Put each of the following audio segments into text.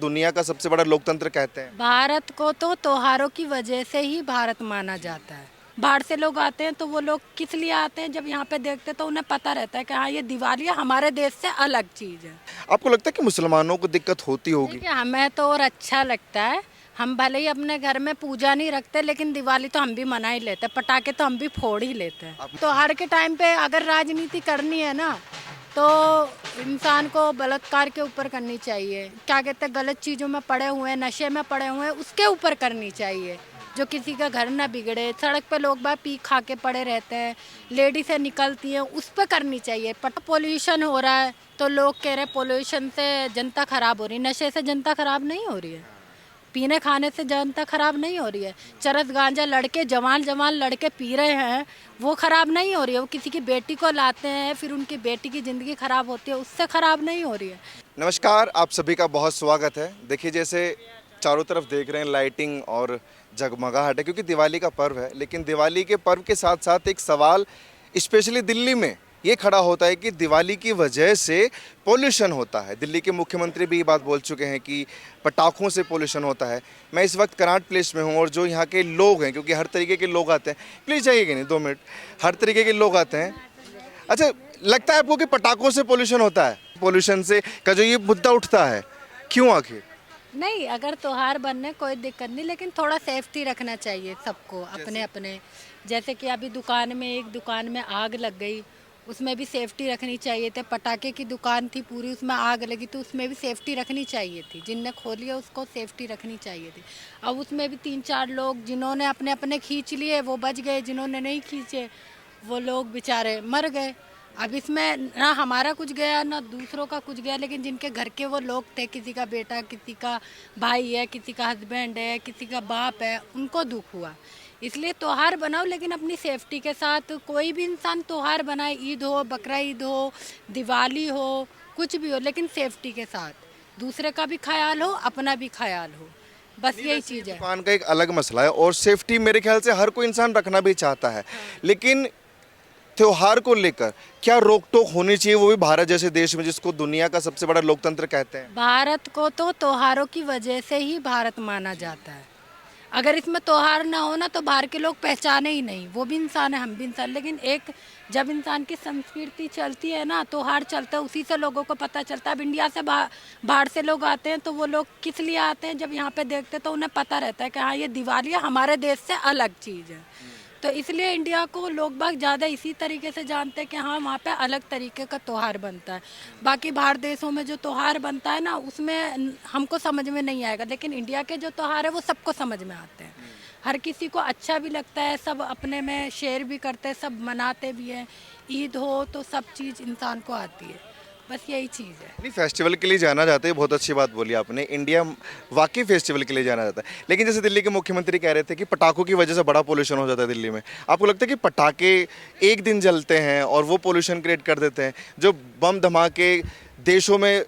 दुनिया का सबसे बड़ा लोकतंत्र कहते हैं। भारत को तो त्योहारों की वजह से ही भारत माना जाता है। बाहर से लोग आते हैं तो वो लोग किस लिए आते हैं, जब यहाँ पे देखते हैं तो उन्हें पता रहता है कि हाँ ये दिवाली हमारे देश से अलग चीज़ है। आपको लगता है कि मुसलमानों को दिक्कत होती होगी? देखिए हमें तो और अच्छा लगता है, हम भले ही अपने घर में पूजा नहीं रखते लेकिन दिवाली तो हम भी मना ही लेते हैं, पटाखे तो हम भी फोड़ ही लेते हैं। त्योहार के टाइम पे अगर राजनीति करनी है ना तो इंसान को बलात्कार के ऊपर करनी चाहिए, क्या कहते हैं गलत चीज़ों में पड़े हुए हैं, नशे में पड़े हुए हैं, उसके ऊपर करनी चाहिए, जो किसी का घर ना बिगड़े। सड़क पे लोग बाग पी खा के पड़े रहते हैं, लेडीज़ें निकलती हैं, उस पर करनी चाहिए। पोल्यूशन हो रहा है तो लोग कह रहे हैं पोल्यूशन से जनता खराब हो रही है, नशे से जनता खराब नहीं हो रही है, पीने खाने से जनता खराब नहीं हो रही है। चरस गांजा लड़के जवान जवान लड़के पी रहे हैं, वो खराब नहीं हो रही है। वो किसी की बेटी को लाते हैं, फिर उनकी बेटी की ज़िंदगी खराब होती है, उससे खराब नहीं हो रही है। नमस्कार, आप सभी का बहुत स्वागत है। देखिए जैसे चारों तरफ देख रहे हैं लाइटिंग और जगमगाहट है क्योंकि दिवाली का पर्व है, लेकिन दिवाली के पर्व के साथ साथ एक सवाल स्पेशली दिल्ली में ये खड़ा होता है कि दिवाली की वजह से पोल्यूशन होता है। दिल्ली के मुख्यमंत्री भी ये बात बोल चुके हैं कि पटाखों से पोल्यूशन होता है। मैं इस वक्त कनाट प्लेस में हूँ और जो यहाँ के लोग हैं, क्योंकि हर तरीके के लोग आते हैं, प्लीज़ जाइएगा नहीं 2 मिनट, हर तरीके के लोग आते हैं। अच्छा, लगता है आपको कि पटाखों से पोल्यूशन होता है? पोल्यूशन से का जो ये मुद्दा उठता है, क्यों आखिर? नहीं, अगर त्योहार बनने कोई दिक्कत नहीं, लेकिन थोड़ा सेफ्टी रखना चाहिए सबको अपने अपने। जैसे कि अभी दुकान में एक दुकान में आग लग गई, उसमें भी सेफ्टी रखनी चाहिए थी। पटाखे की दुकान थी पूरी, उसमें आग लगी तो उसमें भी सेफ्टी रखनी चाहिए थी। जिनने खोली है उसको सेफ्टी रखनी चाहिए थी। अब उसमें भी 3-4 लोग जिन्होंने अपने अपने खींच लिए वो बच गए, जिन्होंने नहीं खींचे वो लोग बेचारे मर गए। अब इसमें ना हमारा कुछ गया ना दूसरों का कुछ गया, लेकिन जिनके घर के वो लोग थे, किसी का बेटा, किसी का भाई है, किसी का हस्बैंड है, किसी का बाप है, उनको दुख हुआ। इसलिए त्योहार बनाओ लेकिन अपनी सेफ्टी के साथ। कोई भी इंसान त्योहार बनाए, ईद हो, बकरा ईद हो, दिवाली हो, कुछ भी हो, लेकिन सेफ्टी के साथ। दूसरे का भी ख्याल हो, अपना भी ख्याल हो, बस यही चीज़ है। दुकान का एक अलग मसला है और सेफ्टी मेरे ख्याल से हर कोई इंसान रखना भी चाहता है, लेकिन त्योहार को लेकर क्या रोक टोक होनी चाहिए, वो भी भारत जैसे देश में जिसको दुनिया का सबसे बड़ा लोकतंत्र कहते हैं? भारत को तो त्योहारों की वजह से ही भारत माना जाता है। अगर इसमें त्योहार ना हो ना तो बाहर के लोग पहचाने ही नहीं, वो भी इंसान है हम भी इंसान। लेकिन एक जब इंसान की संस्कृति चलती है ना, त्योहार चलता है, उसी से लोगों को पता चलता है। अब इंडिया से बाहर से लोग आते हैं तो वो लोग किस लिए आते हैं, जब यहाँ पे देखते हैं तो उन्हें पता रहता है कि हाँ ये दिवाली हमारे देश से अलग चीज़ है। तो इसलिए इंडिया को लोग बाग ज़्यादा इसी तरीके से जानते हैं कि हाँ वहाँ पे अलग तरीके का त्यौहार बनता है। बाकी बाहर देशों में जो त्यौहार बनता है ना उसमें हमको समझ में नहीं आएगा, लेकिन इंडिया के जो त्यौहार है वो सबको समझ में आते हैं। हर किसी को अच्छा भी लगता है, सब अपने में शेयर भी करते हैं, सब मनाते भी हैं। ईद हो तो सब चीज़ इंसान को आती है, बस यही चीज़ है। नहीं, फेस्टिवल के लिए जाना जाता है, बहुत अच्छी बात बोली आपने। इंडिया वाकई फेस्टिवल के लिए जाना जाता है, लेकिन जैसे दिल्ली के मुख्यमंत्री कह रहे थे कि पटाखों की वजह से बड़ा पोल्यूशन हो जाता है दिल्ली में। आपको लगता है कि पटाखे एक दिन जलते हैं और वो पोल्यूशन क्रिएट कर देते हैं? जो बम धमाके देशों में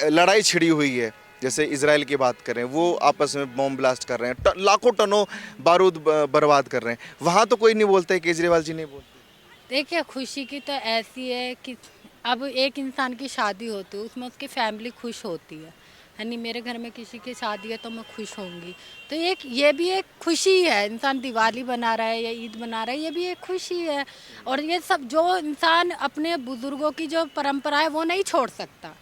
लड़ाई छिड़ी हुई है, जैसे इसराइल की बात करें, वो आपस में बॉम्ब ब्लास्ट कर रहे हैं, लाखों टनों बारूद बर्बाद कर रहे हैं, वहाँ तो कोई नहीं बोलता है, केजरीवाल जी नहीं बोलते? देखिए खुशी की तो ऐसी है कि अब एक इंसान की शादी होती है उसमें उसकी फैमिली खुश होती है यानी मेरे घर में किसी की शादी है तो मैं खुश होंगी। तो ये भी एक खुशी है, इंसान दिवाली बना रहा है या ईद बना रहा है, ये भी एक खुशी है। और ये सब जो इंसान अपने बुजुर्गों की जो परंपरा है वो नहीं छोड़ सकता।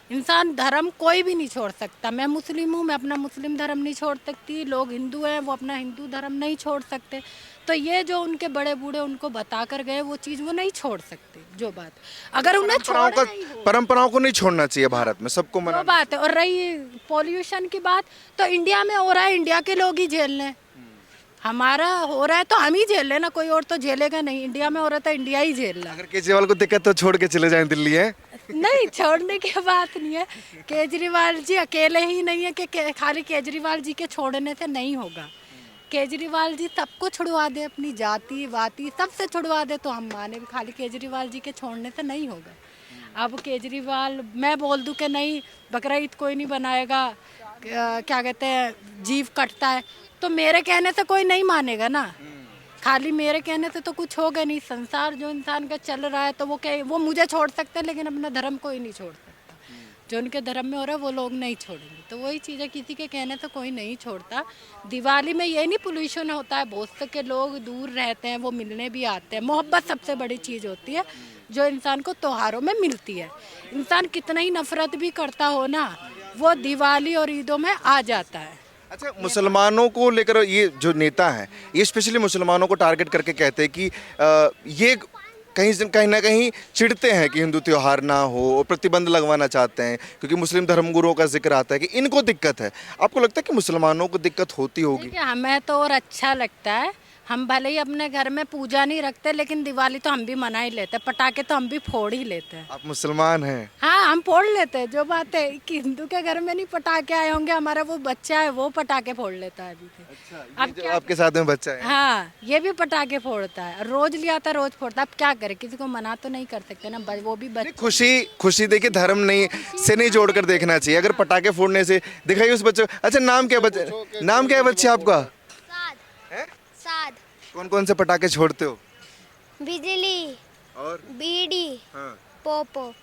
इंसान धर्म कोई भी नहीं छोड़ सकता। मैं मुस्लिम हूँ, मैं अपना मुस्लिम धर्म नहीं छोड़ सकती, लोग हिंदू हैं वो अपना हिंदू धर्म नहीं छोड़ सकते। तो ये जो उनके बड़े बूढ़े उनको बता कर गए वो चीज़ वो नहीं छोड़ सकते। जो बात अगर उन्हें परंपराओं को नहीं छोड़ना चाहिए भारत में, सबको वो मना बात है। और रही पॉल्यूशन की बात, तो इंडिया में हो रहा है, इंडिया के लोग ही झेल लें। हमारा हो रहा है तो हम ही झेल लें ना, कोई और तो झेलेगा नहीं। इंडिया में हो रहा था, इंडिया ही झेल रहा है। अगर केजरीवाल को दिक्कत तो छोड़ के चले जाएं दिल्ली है। नहीं, छोड़ने की बात नहीं है। केजरीवाल जी अकेले ही नहीं है कि खाली केजरीवाल जी के छोड़ने से नहीं होगा। केजरीवाल जी सबको छुड़वा दे, अपनी जाति वाति सबसे छुड़वा दे तो हम माने, खाली केजरीवाल जी के छोड़ने से नहीं होगा। अब केजरीवाल मैं बोल दूं कि नहीं बकरा ईद कोई नहीं बनाएगा, क्या कहते हैं जीव कटता है, तो मेरे कहने से कोई नहीं मानेगा ना। खाली मेरे कहने से तो कुछ होगा नहीं। संसार जो इंसान का चल रहा है तो वो मुझे छोड़ सकते हैं लेकिन अपना धर्म कोई नहीं छोड़ सकता। जो उनके धर्म में हो रहा है वो लोग नहीं छोड़ेंगे। तो वही चीज़ है, किसी के कहने से कोई नहीं छोड़ता। दिवाली में ये नहीं पोल्यूशन होता है, बहुत से के लोग दूर रहते हैं, वो मिलने भी आते हैं। मोहब्बत सबसे बड़ी चीज़ होती है जो इंसान को त्योहारों में मिलती है। इंसान कितना ही नफरत भी करता हो ना, वो दिवाली और ईदों में आ जाता है। अच्छा, मुसलमानों को लेकर ये जो नेता हैं, ये स्पेशली मुसलमानों को टारगेट करके कहते हैं कि ये कहीं ना कहीं चिढ़ते हैं कि हिंदू त्योहार ना हो और प्रतिबंध लगवाना चाहते हैं, क्योंकि मुस्लिम धर्मगुरुओं का जिक्र आता है कि इनको दिक्कत है। आपको लगता है कि मुसलमानों को दिक्कत होती होगी? देखिए, हमें तो और अच्छा लगता है। हम भले ही अपने घर में पूजा नहीं रखते, लेकिन दिवाली तो हम भी मना ही लेते हैं, पटाखे तो हम भी फोड़ ही लेते हैं। आप मुसलमान हैं? हाँ, हम फोड़ लेते हैं। जो बात है कि हिंदू के घर में नहीं पटाखे आए होंगे, हमारा वो बच्चा है वो पटाखे फोड़ लेता है अभी भी। अच्छा, ये जो आपके साथ में बच्चा है? हाँ, ये भी पटाखे फोड़ता है, रोज ले आता, रोज फोड़ता है। अब क्या करे, किसी को मना तो नहीं कर सकते ना, वो भी बच्चा। खुशी देखिए, धर्म नहीं से नहीं जोड़कर देखना चाहिए। अगर पटाखे फोड़ने से दिखाइए उस बच्चे। अच्छा, नाम क्या है बच्चे आपका? साद साद कौन कौन से पटाखे छोड़ते हो? बिजली और बीड़ी हाँ, पॉप पॉप।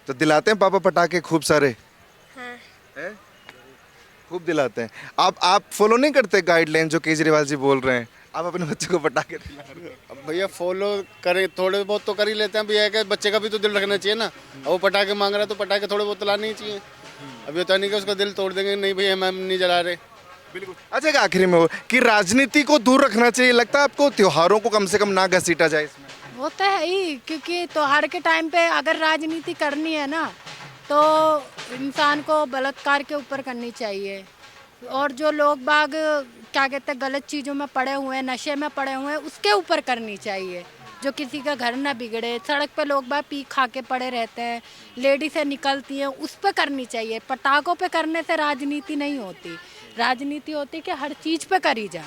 तो दिलाते हैं पापा पटाखे खूब सारे? हाँ हैं? खूब दिलाते हैं। आप फॉलो नहीं करते गाइडलाइन जो केजरीवाल जी बोल रहे हैं? आप अपने बच्चे को पटाखे दिला रहे हो? अब भैया फॉलो करें, थोड़े बहुत तो कर ही लेते हैं। भैया कि बच्चे का भी तो दिल रखना चाहिए ना। अब वो पटाखे मांग रहा है तो पटाखे थोड़े बहुत लाने ही चाहिए। अब ये तो नहीं कि उसका दिल तोड़ देंगे, नहीं भैया हम नहीं जला रहे। बिल्कुल। अच्छा, एक आखिरी में हो कि राजनीति को दूर रखना चाहिए, लगता है आपको त्योहारों को कम से कम ना घसीटा जाए इसमें? वो तो है ही, क्योंकि त्योहार के टाइम पे अगर राजनीति करनी है ना, तो इंसान को बलात्कार के ऊपर करनी चाहिए। और जो लोग बाग क्या कहते हैं गलत चीज़ों में पड़े हुए हैं, नशे में पड़े हुए हैं, उसके ऊपर करनी चाहिए। जो किसी का घर ना बिगड़े, सड़क पे लोग बाग पी खा के पड़े रहते हैं, लेडीज़ें निकलती हैं, उस पर करनी चाहिए। पटाखों पे करने से राजनीति नहीं होती। राजनीति होती कि हर चीज़ पे करी जाए।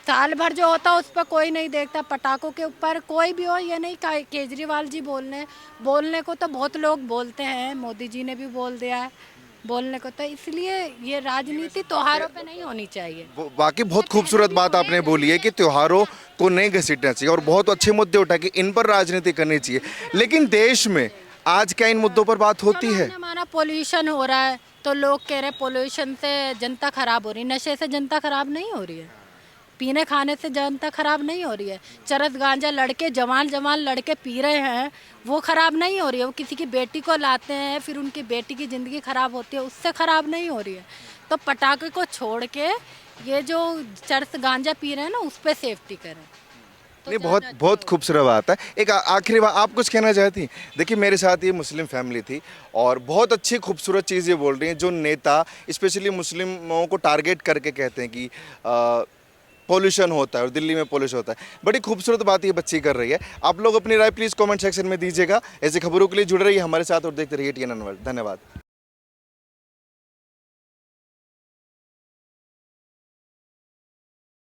साल भर जो होता है उस पर कोई नहीं देखता। पटाखों के ऊपर कोई भी हो, ये नहीं केजरीवाल जी बोलने को तो बहुत लोग बोलते हैं, मोदी जी ने भी बोल दिया है बोलने को, तो इसलिए ये राजनीति त्योहारों पे नहीं होनी चाहिए। बाकी बहुत खूबसूरत बात आपने बोली है कि त्योहारों को नहीं घसीटना चाहिए और बहुत अच्छे मुद्दे उठा कि इन पर राजनीति करनी चाहिए। लेकिन देश में आज क्या इन मुद्दों पर बात होती है? हमारा पोल्यूशन हो रहा है तो लोग कह रहे हैं पोल्यूशन से जनता खराब हो रही है। नशे से जनता खराब नहीं हो रही है, पीने खाने से जनता खराब नहीं हो रही है। चरस गांजा लड़के जवान लड़के पी रहे हैं, वो खराब नहीं हो रही है। वो किसी की बेटी को लाते हैं, फिर उनकी बेटी की ज़िंदगी खराब होती है, उससे खराब नहीं हो रही है। तो पटाखे को छोड़ के ये जो चरस गांजा पी रहे हैं ना, उस पर सेफ्टी करें। नहीं, बहुत खूबसूरत बात है। एक आखिरी बात आप कुछ कहना चाहती? देखिए, मेरे साथ ये मुस्लिम फैमिली थी और बहुत अच्छी खूबसूरत चीज़ ये बोल रही हैं जो नेता स्पेशली मुस्लिमों को टारगेट करके कहते हैं कि पोल्यूशन होता है और दिल्ली में पोल्यूशन होता है। बड़ी खूबसूरत बात ये बच्ची कर रही है। आप लोग अपनी राय प्लीज़ कमेंट सेक्शन में दीजिएगा। ऐसी खबरों के लिए जुड़े रहिए हमारे साथ और देखते रहिए TNN वर्ल्ड। धन्यवाद।